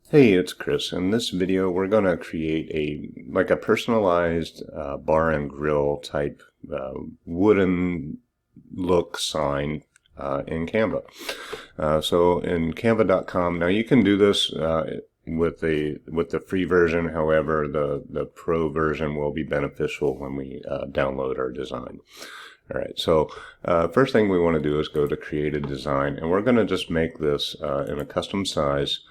Hey, it's Chris. In this video, we're going to create a personalized bar and grill type wooden look sign in Canva. So in Canva.com, now you can do this with the free version. However, the pro version will be beneficial when we download our design. All right, so first thing we want to do is go to create a design, and we're going to just make this in a custom size.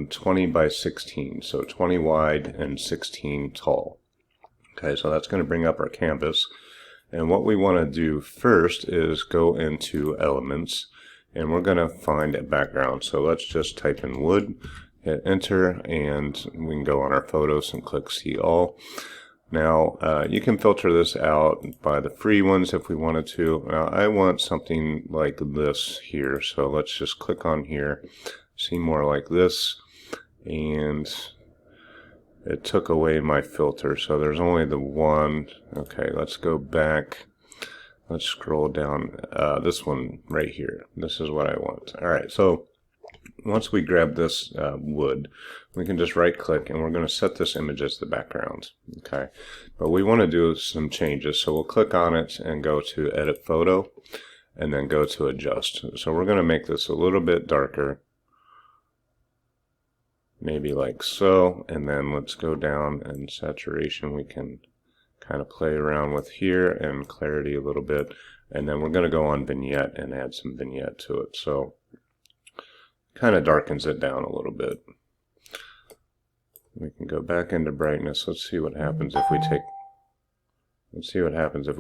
20 by 16, so 20 wide and 16 tall. Okay, so that's going to bring up our canvas. And what we want to do first is go into elements, and we're going to find a background. So let's just type in wood, hit enter, and we can go on our photos and click see all. Now you can filter this out by the free ones if we wanted to. Now I want something like this here, so let's just click on here. See more like this, and it took away my filter, so there's only the one. Okay, let's go back, let's scroll down, this one right here, this is what I want. Alright, so once we grab this wood, we can just right click and we're going to set this image as the background. Okay, but we want to do some changes, so we'll click on it and go to edit photo and then go to adjust. So we're going to make this a little bit darker, maybe like so, and then let's go down, and saturation we can kind of play around with here, and clarity a little bit, and then we're going to go on vignette and add some vignette to it, so kind of darkens it down a little bit. We can go back into brightness. Let's see what happens if we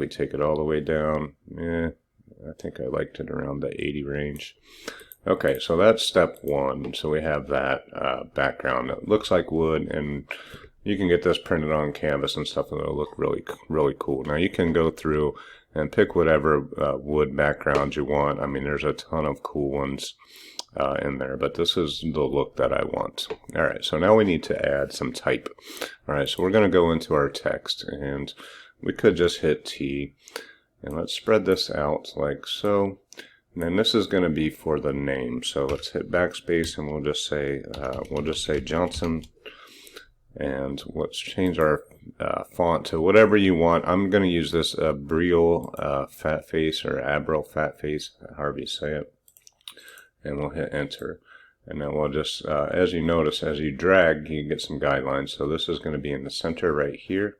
take it all the way down. I think I liked it around the 80 range. Okay, so that's step one. So we have that background. It looks like wood, and you can get this printed on canvas and stuff, and it'll look really cool. Now you can go through and pick whatever wood background you want. I mean, there's a ton of cool ones in there, but this is the look that I want. All right, so now we need to add some type. All right, so we're going to go into our text, and we could just hit T, and let's spread this out like so. And then this is going to be for the name. So let's hit backspace, and we'll just say Johnson, and let's change our font to whatever you want. I'm going to use this Briel fat face, or Abril fat face, however you say it, and we'll hit enter. And then we'll just, as you notice, as you drag, you get some guidelines. So this is going to be in the center right here,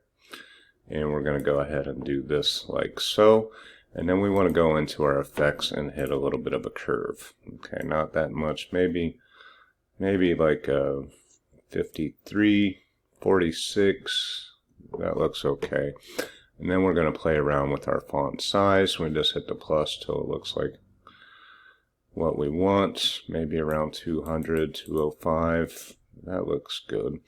and we're going to go ahead and do this like so. And then we want to go into our effects and hit a little bit of a curve. Okay, not that much, maybe like a 53, 46. That looks okay. And then we're going to play around with our font size. We just hit the plus till it looks like what we want. Maybe around 200, 205. That looks good.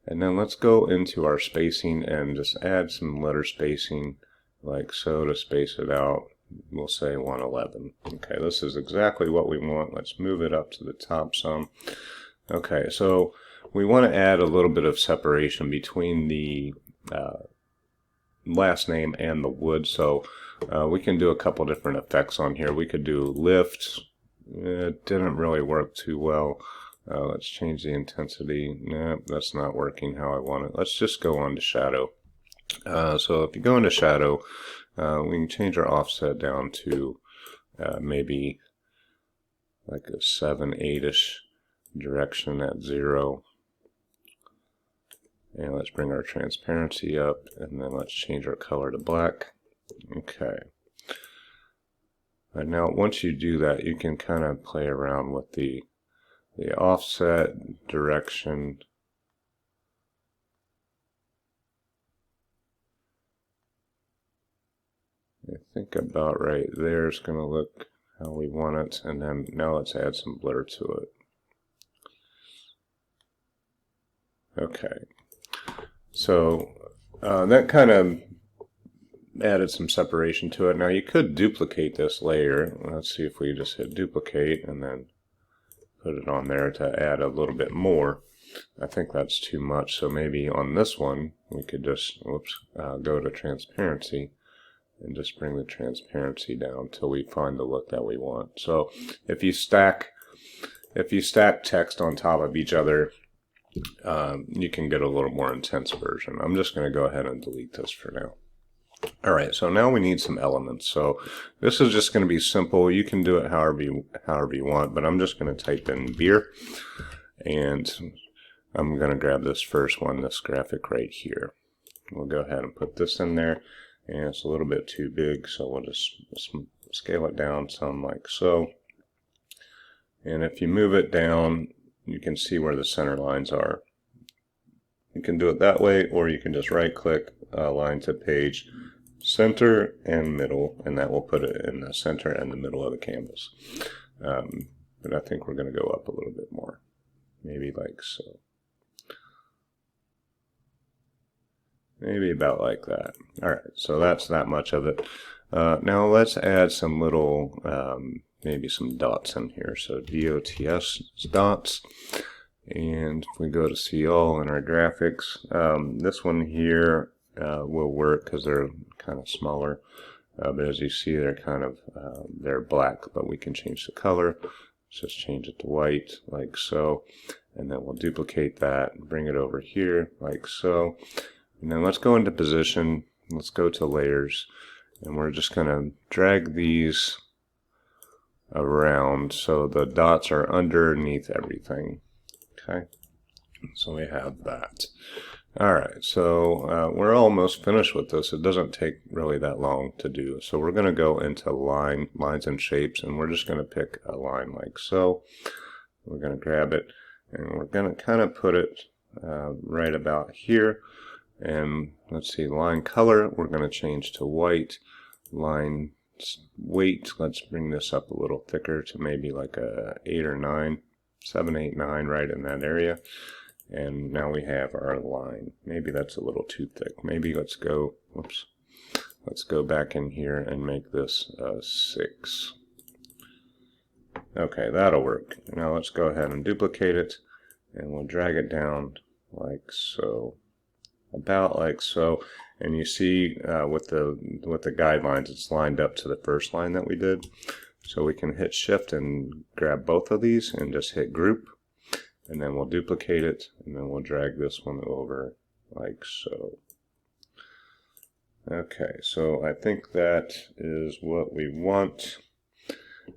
And then let's go into our spacing and just add some letter spacing, like so, to space it out. We'll say 111. Okay, this is exactly what we want. Let's move it up to the top some. Okay, so we want to add a little bit of separation between the last name and the wood, so we can do a couple different effects on here. We could do lift. It didn't really work too well. Let's change the intensity. Nah, that's not working how I want it. Let's just go on to shadow. So if you go into shadow, we can change our offset down to maybe like a 7, 8-ish direction at 0. And let's bring our transparency up, and then let's change our color to black. Okay. And now once you do that, you can kind of play around with the offset, direction. I think about right there is going to look how we want it, and then now let's add some blur to it. Okay, so that kind of added some separation to it. Now you could duplicate this layer. Let's see if we just hit duplicate and then put it on there to add a little bit more. I think that's too much, so maybe on this one we could just go to transparency and just bring the transparency down till we find the look that we want. So if you stack if you stack text on top of each other, you can get a little more intense version. I'm just going to go ahead and delete this for now. All right, so now we need some elements. So this is just going to be simple. You can do it however you want, but I'm just going to type in beer, and I'm going to grab this first one, this graphic right here. We'll go ahead and put this in there, and it's a little bit too big, so we'll just scale it down some like so. And if you move it down, you can see where the center lines are. You can do it that way, or you can just right-click, align to page, center and middle, and that will put it in the center and the middle of the canvas. But I think we're going to go up a little bit more, maybe like so. Maybe about like that. All right, so that's that much of it. Now let's add some little, maybe some dots in here. So DOTS dots. And if we go to see all in our graphics, this one here will work because they're kind of smaller. But as you see, they're kind of, they're black, but we can change the color. Let's just change it to white, like so. And then we'll duplicate that and bring it over here, like so. And then let's go into position. Let's go to layers. And we're just going to drag these around so the dots are underneath everything. Okay, so we have that. Alright, so we're almost finished with this. It doesn't take really that long to do. So we're going to go into lines and shapes, and we're just going to pick a line like so. We're going to grab it, and we're going to kind of put it right about here. And let's see, line color, we're going to change to white. Line weight, let's bring this up a little thicker to maybe like a 8 or 9. 7, 8, 9, right in that area. And now we have our line. Maybe that's a little too thick. Maybe let's go, whoops, let's go back in here and make this 6. Okay, that'll work. Now let's go ahead and duplicate it, and we'll drag it down like so, about like so. And you see with the guidelines, it's lined up to the first line that we did. So we can hit shift and grab both of these and just hit group, and then we'll duplicate it, and then we'll drag this one over like so. Okay, so I think that is what we want.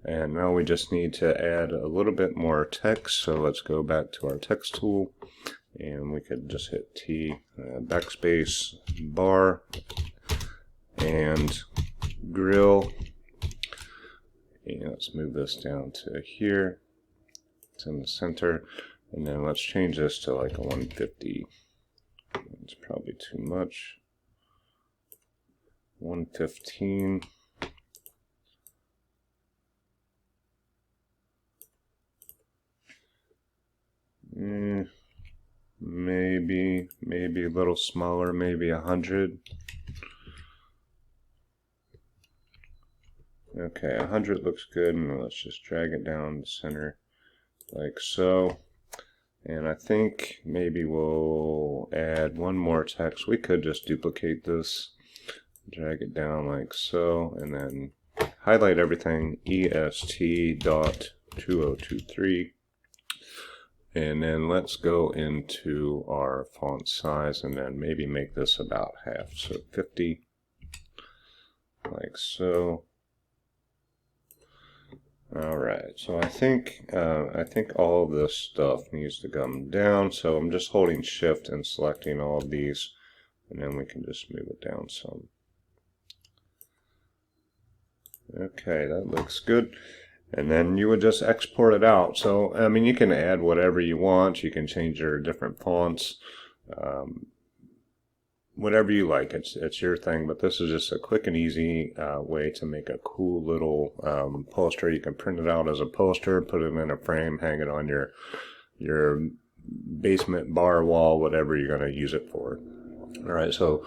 And now we just need to add a little bit more text. So let's go back to our text tool, and we could just hit T, backspace, bar, and grill. And let's move this down to here. It's in the center. And then let's change this to like a 150. It's probably too much. 115. Maybe a little smaller, maybe 100. Okay, 100 looks good, and let's just drag it down the center like so. And I think maybe we'll add one more text. We could just duplicate this, drag it down like so, and then highlight everything, est.2023. And then let's go into our font size, and then maybe make this about half, so 50, like so. Alright, so I think all of this stuff needs to come down, so I'm just holding shift and selecting all of these, and then we can just move it down some. Okay, that looks good. And then you would just export it out. So, I mean, you can add whatever you want. You can change your different fonts. Whatever you like. It's your thing. But this is just a quick and easy way to make a cool little poster. You can print it out as a poster, put it in a frame, hang it on your basement bar wall, whatever you're going to use it for. Alright, so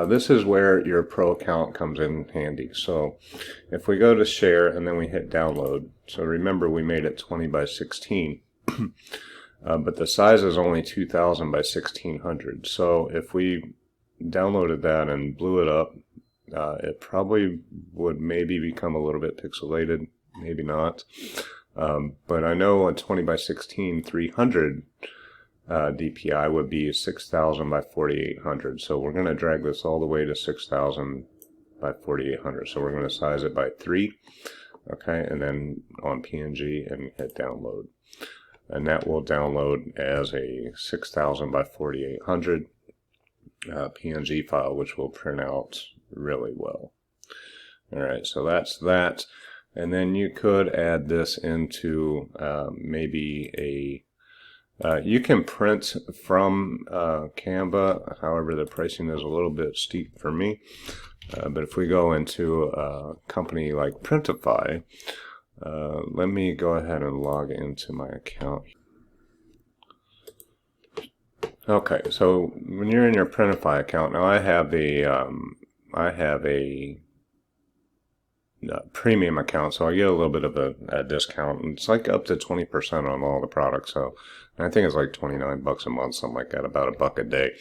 this is where your pro account comes in handy. So if we go to share and then we hit download, so remember we made it 20 by 16, but the size is only 2000 by 1600. So if we downloaded that and blew it up, it probably would maybe become a little bit pixelated, maybe not. But I know a 20 by 16 300 DPI would be 6,000 by 4,800. So we're going to drag this all the way to 6,000 by 4,800. So we're going to size it by 3. Okay, and then on PNG and hit download. And that will download as a 6,000 by 4,800 PNG file, which will print out really well. Alright, so that's that. And then you could add this into maybe a you can print from Canva, however the pricing is a little bit steep for me. But if we go into a company like Printify, let me go ahead and log into my account. Okay, so when you're in your Printify account, now I have a premium account, so I get a little bit of a discount. It's like up to 20% on all the products. So I think it's like 29 bucks a month, something like that, about $1 a day.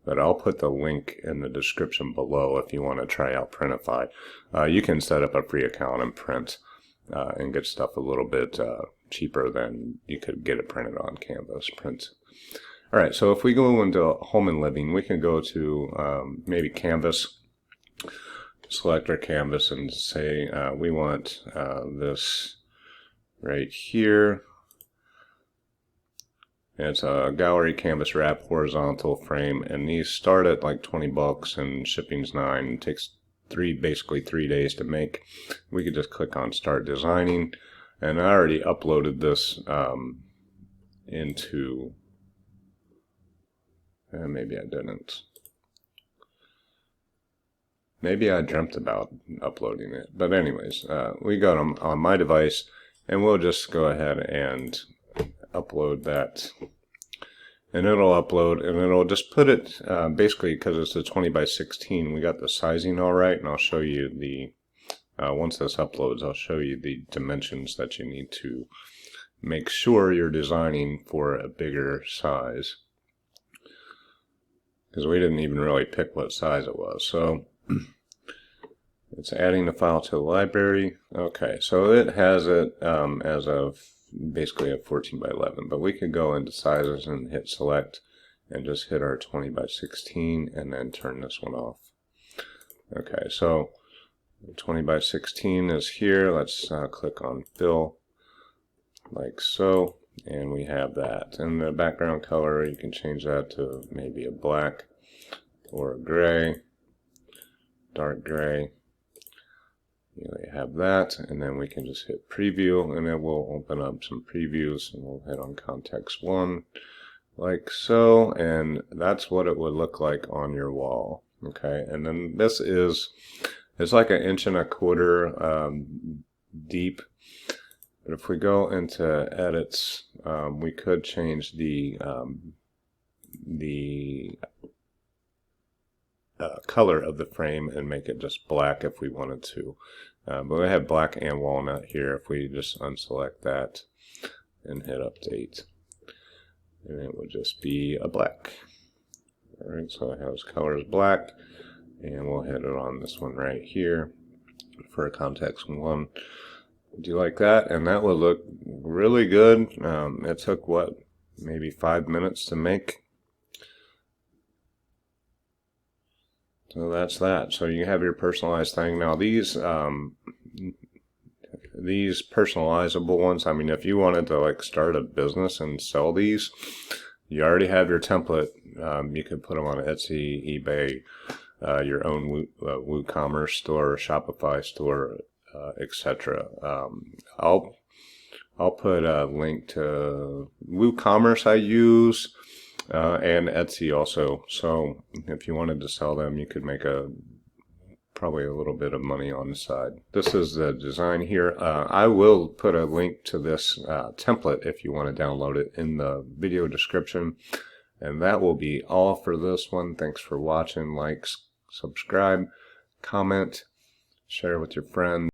But I'll put the link in the description below if you want to try out Printify. You can set up a free account and print and get stuff a little bit cheaper than you could get it printed on Canvas print. All right, so if we go into home and living, we can go to maybe Canvas, select our canvas and say we want this right here. It's a gallery canvas wrap horizontal frame, and these start at like 20 bucks and shipping's $9. It takes basically 3 days to make. We could just click on start designing, and I already uploaded this into maybe I didn't. Maybe I dreamt about uploading it. But anyways, we got them on my device, and we'll just go ahead and upload that. And it'll upload, and it'll just put it, basically because it's a 20 by 16, we got the sizing all right, and I'll show you the, once this uploads, I'll show you the dimensions that you need to make sure you're designing for a bigger size. Because we didn't even really pick what size it was. So it's adding the file to the library. Okay, so it has it as of basically a 14 by 11, but we could go into sizes and hit select and just hit our 20 by 16 and then turn this one off. Okay, so 20 by 16 is here. Let's click on fill like so. And we have that. And the background color, you can change that to maybe a black or a gray, dark gray. You have that, and then we can just hit preview, and it will open up some previews, and we'll hit on context 1 like so, and that's what it would look like on your wall. Okay, and then this is, it's like 1.25 inches deep. But if we go into edits, we could change the color of the frame and make it just black if we wanted to. But we have black and walnut here. If we just unselect that and hit update, and it would just be a black. All right, so it has colors black, and we'll hit it on this one right here for a context 1. Do you like that? And that would look really good. It took what, maybe 5 minutes to make. So that's that. So you have your personalized thing. Now these personalizable ones, I mean, if you wanted to like start a business and sell these, you already have your template. You could put them on Etsy, eBay, your own WooCommerce store, Shopify store, etc. I'll put a link to WooCommerce I use, and Etsy also. So if you wanted to sell them, you could make probably a little bit of money on the side. This is the design here. I will put a link to this template if you want to download it in the video description. And that will be all for this one. Thanks for watching. Like, subscribe, comment, share with your friends.